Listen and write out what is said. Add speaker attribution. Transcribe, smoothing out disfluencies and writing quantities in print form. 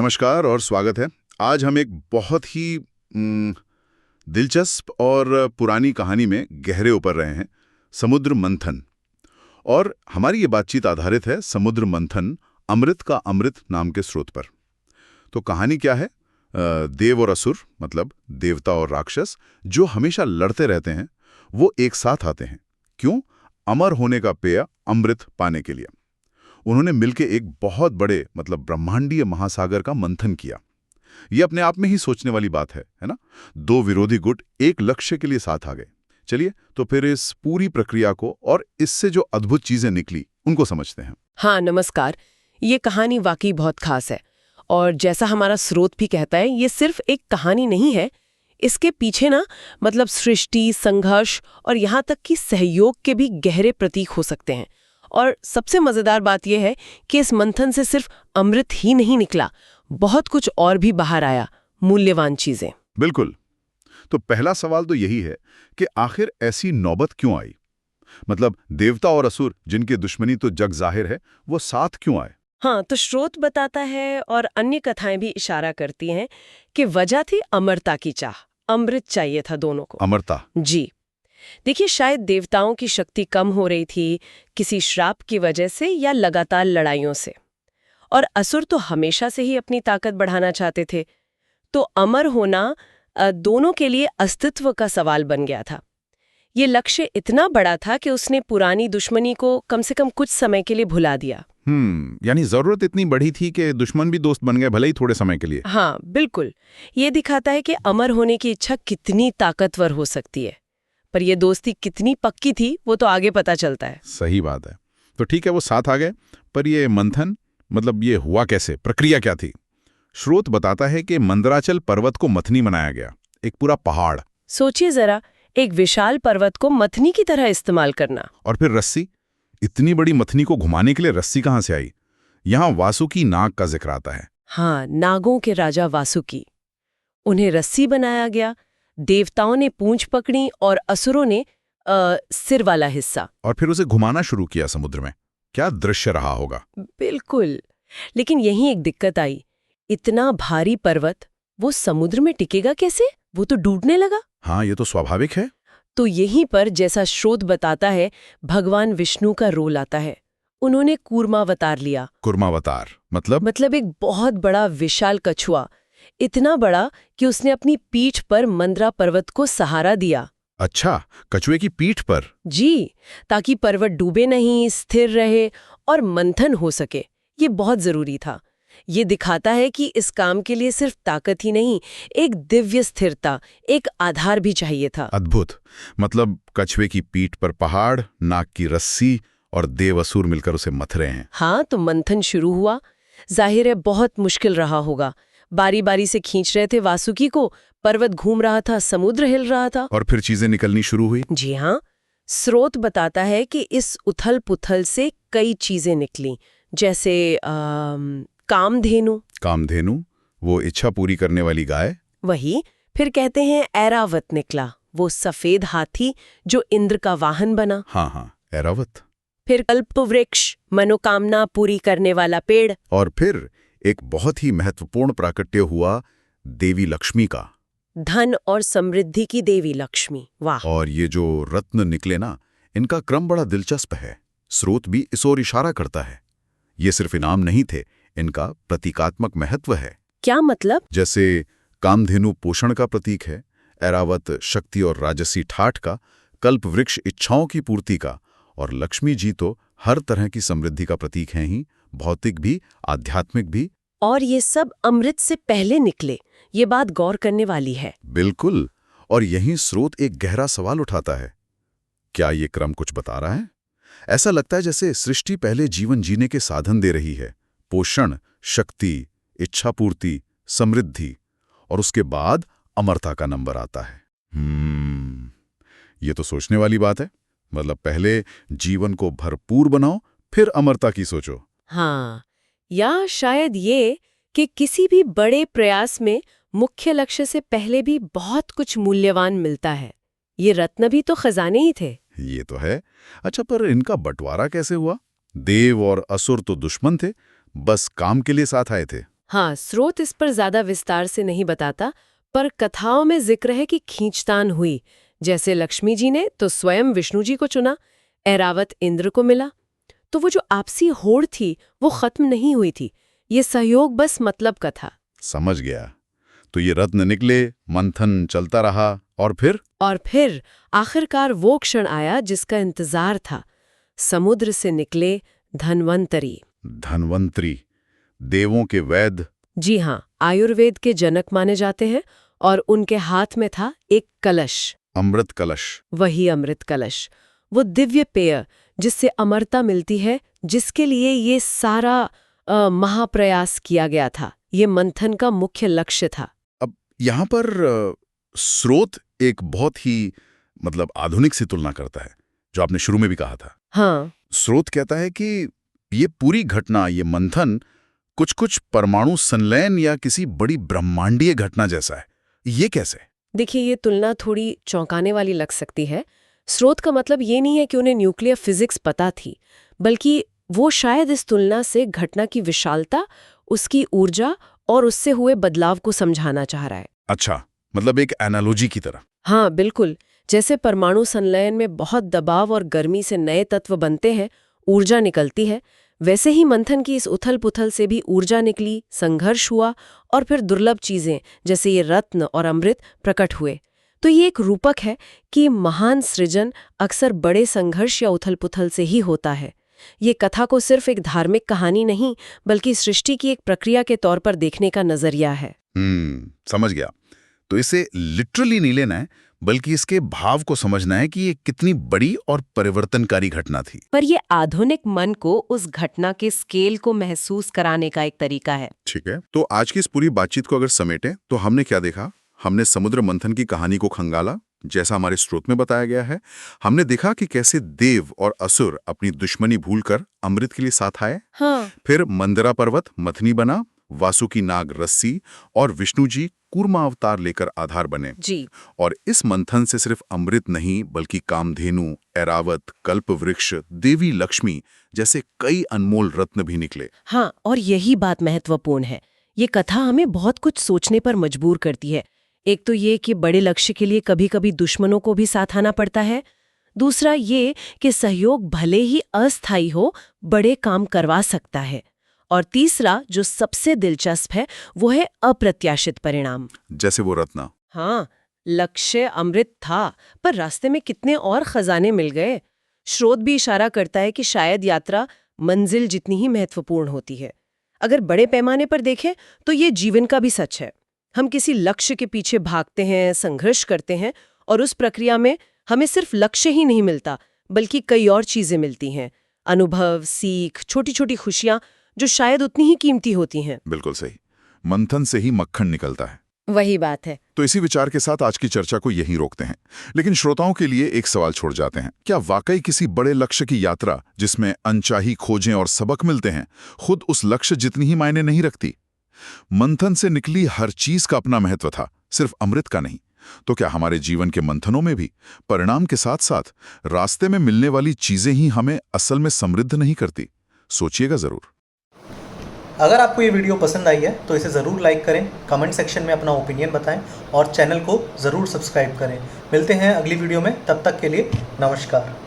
Speaker 1: नमस्कार और स्वागत है। आज हम एक बहुत ही दिलचस्प और पुरानी कहानी में गहरे उतर रहे हैं, समुद्र मंथन। और हमारी ये बातचीत आधारित है समुद्र मंथन, अमृत का अमृत नाम के स्रोत पर। तो कहानी क्या है? देव और असुर, मतलब देवता और राक्षस, जो हमेशा लड़ते रहते हैं, वो एक साथ आते हैं। क्यों? अमर होने का पेय अमृत पाने के लिए। उन्होंने मिलकर एक बहुत बड़े, मतलब ब्रह्मांडीय महासागर का मंथन किया। ये अपने आप में ही सोचने वाली बात है ना? दो विरोधी गुट एक लक्ष्य के लिए साथ आ गए। चलिए तो फिर इस पूरी प्रक्रिया को और इससे जो अद्भुत चीजें निकली उनको समझते हैं।
Speaker 2: हाँ, नमस्कार। ये कहानी वाकई बहुत खास है और जैसा हमारा स्रोत भी कहता है, ये सिर्फ एक कहानी नहीं है। इसके पीछे ना मतलब सृष्टि, संघर्ष और यहाँ तक कि सहयोग के भी गहरे प्रतीक हो सकते हैं। और सबसे मजेदार बात यह है कि इस मंथन से सिर्फ अमृत ही नहीं निकला, बहुत कुछ और भी बाहर आया, मूल्यवान चीजें।
Speaker 1: बिल्कुल। तो पहला सवाल तो यही है कि आखिर ऐसी नौबत क्यों आई? मतलब देवता और असुर, जिनकी दुश्मनी तो जग जाहिर है, वो साथ क्यों आए?
Speaker 2: हाँ, तो स्रोत बताता है और अन्य कथाएं भी इशारा करती हैं कि वजह थी अमरता की चाह। अमृत चाहिए था दोनों को।
Speaker 1: अमरता?
Speaker 2: जी। देखिए, शायद देवताओं की शक्ति कम हो रही थी, किसी श्राप की वजह से या लगातार लड़ाइयों से। और असुर तो हमेशा से ही अपनी ताकत बढ़ाना चाहते थे। तो अमर होना दोनों के लिए अस्तित्व का सवाल बन गया था। ये लक्ष्य इतना बड़ा था कि उसने पुरानी दुश्मनी को कम से कम कुछ समय के लिए भुला दिया।
Speaker 1: यानी जरूरत इतनी बड़ी थी कि दुश्मन भी दोस्त बन गए, भले ही थोड़े समय के लिए।
Speaker 2: हाँ, बिल्कुल। ये दिखाता है कि अमर होने की इच्छा कितनी ताकतवर हो सकती है। पर ये दोस्ती कितनी पक्की थी, वो तो आगे पता चलता है।
Speaker 1: सही बात है। तो ठीक है, वो साथ आ गए, पर ये मंथन, मतलब ये हुआ कैसे? प्रक्रिया क्या थी? स्रोत बताता है कि मंदराचल पर्वत को मथनी बनाया गया, एक पूरा पहाड़।
Speaker 2: सोचिए जरा, एक विशाल पर्वत को मथनी की तरह इस्तेमाल करना।
Speaker 1: और फिर रस्सी। इतनी बड़ी मथनी को घुमाने के लिए रस्सी कहाँ से आई? यहाँ वासुकी नाग का जिक्र आता है।
Speaker 2: हाँ, नागों के राजा वासुकी। उन्हें रस्सी बनाया गया, देवताओं ने पूंछ पकड़ी और असुरों ने सिर वाला हिस्सा।
Speaker 1: और फिर उसे घुमाना शुरू किया समुद्र में। क्या दृश्य रहा होगा!
Speaker 2: बिल्कुल। लेकिन यहीं एक दिक्कत आई। इतना भारी पर्वत, वो समुद्र में टिकेगा कैसे? वो तो डूबने लगा।
Speaker 1: हाँ, ये तो स्वाभाविक है।
Speaker 2: तो यहीं पर, जैसा स्रोत बताता है, भगवान विष्णु का रोल आता है। उन्होंने कूर्मावतार लिया।
Speaker 1: कूर्मावतार मतलब
Speaker 2: एक बहुत बड़ा विशाल कछुआ, इतना बड़ा कि उसने अपनी पीठ पर मंदरा पर्वत को सहारा दिया।
Speaker 1: अच्छा, कछुए की पीठ पर?
Speaker 2: जी, ताकि पर्वत डूबे नहीं, स्थिर रहे और मंथन हो सके। ये बहुत जरूरी था। ये दिखाता है कि इस काम के लिए सिर्फ ताकत ही नहीं, एक दिव्य स्थिरता, एक आधार भी चाहिए था।
Speaker 1: अद्भुत। मतलब कछुए की पीठ पर पहाड़, नाग की रस्सी और देव असुर मिलकर उसे मथ रहे हैं।
Speaker 2: हाँ, तो मंथन शुरू हुआ। जाहिर है बहुत मुश्किल रहा होगा। बारी बारी से खींच रहे थे वासुकी को, पर्वत घूम रहा था, समुद्र हिल रहा था।
Speaker 1: और फिर चीजें निकलनी शुरू हुई।
Speaker 2: जी हाँ, स्रोत बताता है कि इस उथल पुथल से कई चीजें निकली, जैसे कामधेनु।
Speaker 1: कामधेनु, वो इच्छा पूरी करने वाली गाय।
Speaker 2: वही। फिर कहते हैं ऐरावत निकला, वो सफेद हाथी जो इंद्र का वाहन बना।
Speaker 1: हाँ हाँ, ऐरावत।
Speaker 2: फिर कल्पवृक्ष, मनोकामना पूरी करने वाला पेड़।
Speaker 1: और फिर एक बहुत ही महत्वपूर्ण प्राकट्य हुआ, देवी लक्ष्मी का।
Speaker 2: धन और समृद्धि की देवी लक्ष्मी। वाह!
Speaker 1: और ये जो रत्न निकले ना, इनका क्रम बड़ा दिलचस्प है। स्रोत भी इस ओर इशारा करता है। ये सिर्फ इनाम नहीं थे, इनका प्रतीकात्मक महत्व है।
Speaker 2: क्या मतलब?
Speaker 1: जैसे कामधेनु पोषण का प्रतीक है, ऐरावत शक्ति और राजसी ठाठ का, कल्प वृक्ष इच्छाओं की पूर्ति का, और लक्ष्मी जी तो हर तरह की समृद्धि का प्रतीक हैं ही, भौतिक भी, आध्यात्मिक भी।
Speaker 2: और ये सब अमृत से पहले निकले, ये बात गौर करने वाली है।
Speaker 1: बिल्कुल। और यहीं स्रोत एक गहरा सवाल उठाता है। क्या ये क्रम कुछ बता रहा है? ऐसा लगता है जैसे सृष्टि पहले जीवन जीने के साधन दे रही है, पोषण, शक्ति, इच्छापूर्ति, समृद्धि, और उसके बाद अमरता का नंबर आता है। ये तो सोचने वाली बात है। मतलब पहले जीवन को भरपूर बनाओ, फिर अमरता की सोचो।
Speaker 2: हाँ, या शायद ये कि किसी भी बड़े प्रयास में मुख्य लक्ष्य से पहले भी बहुत कुछ मूल्यवान मिलता है। ये रत्न भी तो खजाने ही थे।
Speaker 1: ये तो है। अच्छा, पर इनका बंटवारा कैसे हुआ? देव और असुर तो दुश्मन थे, बस काम के लिए साथ आए थे।
Speaker 2: हाँ, स्रोत इस पर ज्यादा विस्तार से नहीं बताता, पर कथाओं में जिक्र है कि खींचतान हुई। जैसे लक्ष्मी जी ने तो स्वयं विष्णु जी को चुना, ऐरावत इंद्र को मिला। तो वो जो आपसी होड़ थी वो खत्म नहीं हुई थी, ये सहयोग बस मतलब का था।
Speaker 1: समझ गया। तो ये रत्न निकले, मंथन चलता रहा, और फिर
Speaker 2: आखिरकार वो क्षण आया जिसका इंतजार था। समुद्र से निकले धन्वंतरी।
Speaker 1: धन्वंतरी, देवों के वैद्य।
Speaker 2: जी हाँ, आयुर्वेद के जनक माने जाते हैं, और उनके हाथ में था एक कलश।
Speaker 1: अमृत कलश।
Speaker 2: वही अमृत कलश, वो दिव्य पेय जिससे अमरता मिलती है, जिसके लिए ये सारा महाप्रयास किया गया था। ये मंथन का मुख्य लक्ष्य था।
Speaker 1: अब यहाँ पर स्रोत एक बहुत ही आधुनिक सी तुलना करता है, जो आपने शुरू में भी कहा था।
Speaker 2: हाँ,
Speaker 1: स्रोत कहता है कि ये पूरी घटना, ये मंथन कुछ परमाणु संलयन या किसी बड़ी ब्रह्मांडीय घटना जैसा है। ये कैसे?
Speaker 2: देखिए, ये तुलना थोड़ी चौंकाने वाली लग सकती है। स्रोत का मतलब ये नहीं है कि उन्हें न्यूक्लियर फिजिक्स पता थी, बल्कि वो शायद इस तुलना से घटना की विशालता, उसकी ऊर्जा और उससे हुए बदलाव को समझाना चाह रहा है।
Speaker 1: अच्छा, एक एनालॉजी की तरह।
Speaker 2: हाँ, बिल्कुल। जैसे परमाणु संलयन में बहुत दबाव और गर्मी से नए तत्व बनते हैं, ऊर्जा निकलती है, वैसे ही मंथन की इस उथल-पुथल से भी ऊर्जा निकली, संघर्ष हुआ, और फिर दुर्लभ चीजें जैसे ये रत्न और अमृत प्रकट हुए। तो ये एक रूपक है कि महान सृजन अक्सर बड़े संघर्ष या उथल-पुथल से ही होता है। ये कथा को सिर्फ एक धार्मिक कहानी नहीं, बल्कि सृष्टि की एक प्रक्रिया के तौर पर देखने का नजरिया है।
Speaker 1: समझ गया। तो इसे लिटरली नहीं लेना है, बल्कि इसके भाव को समझना है कि ये कितनी बड़ी और परिवर्तनकारी घटना थी।
Speaker 2: पर ये आधुनिक मन को उस घटना के स्केल को महसूस कराने का एक तरीका है।
Speaker 1: ठीक है, तो आज की इस पूरी बातचीत को अगर समेटें तो हमने क्या देखा? हमने समुद्र मंथन की कहानी को खंगाला, जैसा हमारे स्रोत में बताया गया है। हमने देखा कि कैसे देव और असुर अपनी दुश्मनी भूलकर अमृत के लिए साथ आए।
Speaker 2: हाँ।
Speaker 1: फिर मंदरा पर्वत मथनी बना, वासुकी नाग रस्सी, और विष्णु जी कूर्मा अवतार लेकर आधार बने
Speaker 2: जी।
Speaker 1: और इस मंथन से सिर्फ अमृत नहीं, बल्कि कामधेनु, ऐरावत, कल्प वृक्ष, देवी लक्ष्मी जैसे कई अनमोल रत्न भी निकले।
Speaker 2: हाँ, और यही बात महत्वपूर्ण है। ये कथा हमें बहुत कुछ सोचने पर मजबूर करती है। एक तो ये कि बड़े लक्ष्य के लिए कभी कभी दुश्मनों को भी साथ आना पड़ता है। दूसरा ये कि सहयोग भले ही अस्थायी हो, बड़े काम करवा सकता है। और तीसरा, जो सबसे दिलचस्प है, वो है अप्रत्याशित परिणाम।
Speaker 1: जैसे वो रत्न।
Speaker 2: हाँ, लक्ष्य अमृत था, पर रास्ते में कितने और खजाने मिल गए। स्रोत भी इशारा करता है कि शायद यात्रा मंजिल जितनी ही महत्वपूर्ण होती है। अगर बड़े पैमाने पर देखें तो ये जीवन का भी सच है। हम किसी लक्ष्य के पीछे भागते हैं, संघर्ष करते हैं, और उस प्रक्रिया में हमें सिर्फ लक्ष्य ही नहीं मिलता, बल्कि कई और चीजें मिलती हैं। अनुभव, सीख, छोटी छोटी खुशियां जो शायद उतनी ही कीमती होती हैं।
Speaker 1: बिल्कुल सही। मंथन से ही मक्खन निकलता है।
Speaker 2: वही बात है।
Speaker 1: तो इसी विचार के साथ आज की चर्चा को यहीं रोकते हैं, लेकिन श्रोताओं के लिए एक सवाल छोड़ जाते हैं। क्या वाकई किसी बड़े लक्ष्य की यात्रा, जिसमें अनचाही खोजें और सबक मिलते हैं, खुद उस लक्ष्य जितनी ही मायने नहीं रखती? मंथन से निकली हर चीज का अपना महत्व था, सिर्फ अमृत का नहीं। तो क्या हमारे जीवन के मंथनों में भी परिणाम के साथ साथ रास्ते में मिलने वाली चीजें ही हमें असल में समृद्ध नहीं करती? सोचिएगा जरूर।
Speaker 3: अगर आपको ये वीडियो पसंद आई है तो इसे ज़रूर लाइक करें, कमेंट सेक्शन में अपना ओपिनियन बताएं और चैनल को ज़रूर सब्सक्राइब करें। मिलते हैं अगली वीडियो में, तब तक के लिए नमस्कार।